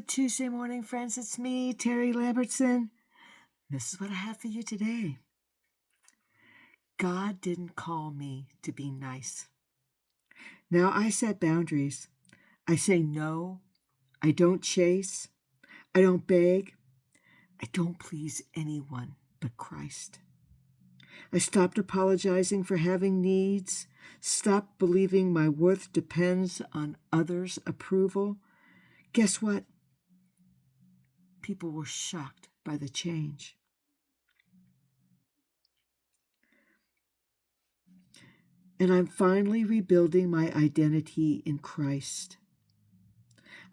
Good Tuesday morning, friends. It's me, Terry Lambertson. This is what I have for you today. God didn't call me to be nice. Now I set boundaries. I say no. I don't chase. I don't beg. I don't please anyone but Christ. I stopped apologizing for having needs, stopped believing my worth depends on others' approval. Guess what? People were shocked by the change. And I'm finally rebuilding my identity in Christ.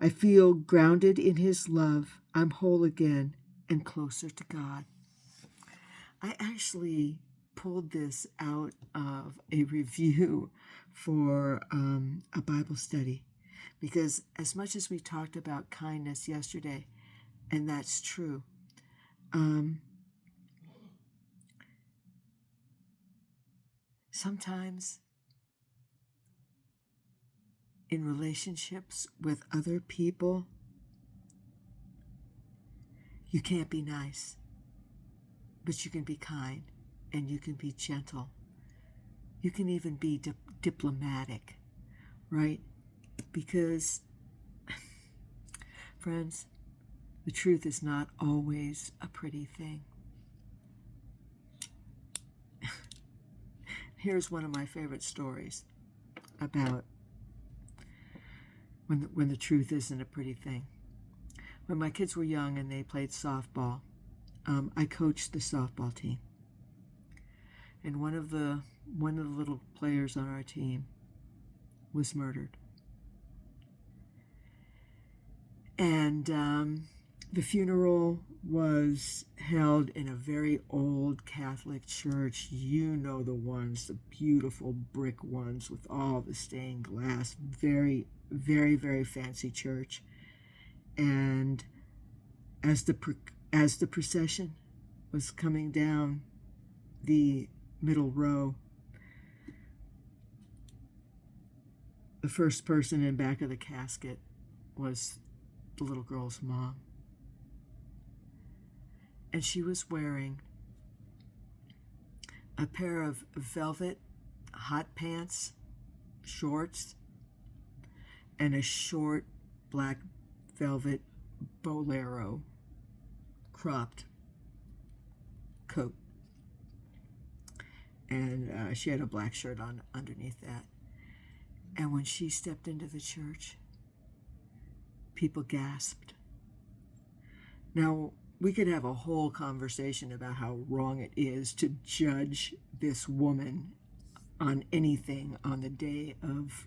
I feel grounded in His love. I'm whole again and closer to God. I actually pulled this out of a review for a Bible study because as much as we talked about kindness yesterday, and that's true, sometimes in relationships with other people, you can't be nice, but you can be kind and you can be gentle. You can even be diplomatic, right? Because, friends, the truth is not always a pretty thing. Here's one of my favorite stories about when the truth isn't a pretty thing. When my kids were young and they played softball, I coached the softball team. And one of the little players on our team was murdered. And the funeral was held in a very old Catholic church. You know the ones, the beautiful brick ones with all the stained glass. Very, very, very fancy church. And as the procession was coming down the middle row, the first person in back of the casket was the little girl's mom. And she was wearing a pair of velvet hot pants, shorts, and a short black velvet bolero cropped coat. And she had a black shirt on underneath that. And when she stepped into the church, people gasped. Now, we could have a whole conversation about how wrong it is to judge this woman on anything on the day of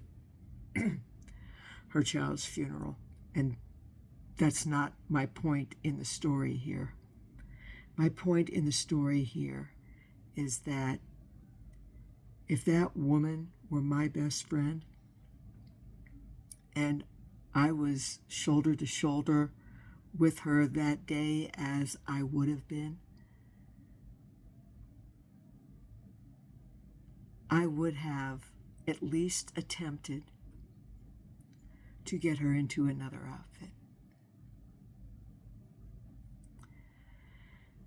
her child's funeral. And that's not my point in the story here. My point in the story here is that if that woman were my best friend and I was shoulder to shoulder with her that day as I would have been, I would have at least attempted to get her into another outfit.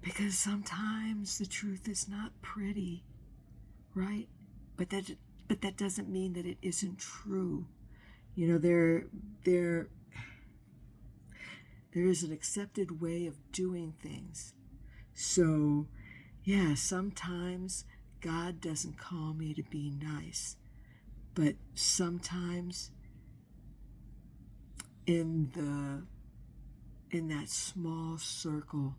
Because sometimes the truth is not pretty, right? But that doesn't mean that it isn't true. You know, there is an accepted way of doing things. So, yeah, sometimes God doesn't call me to be nice, but sometimes in that small circle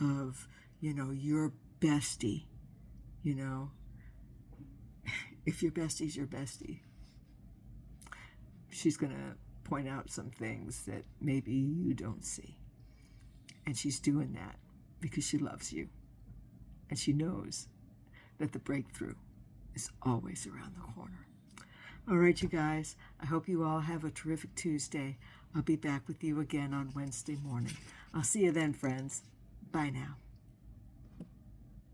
of, your bestie, if your bestie's your bestie, she's going to point out some things that maybe you don't see. And she's doing that because she loves you. And she knows that the breakthrough is always around the corner. All right, you guys, I hope you all have a terrific Tuesday. I'll be back with you again on Wednesday morning. I'll see you then, friends. Bye now.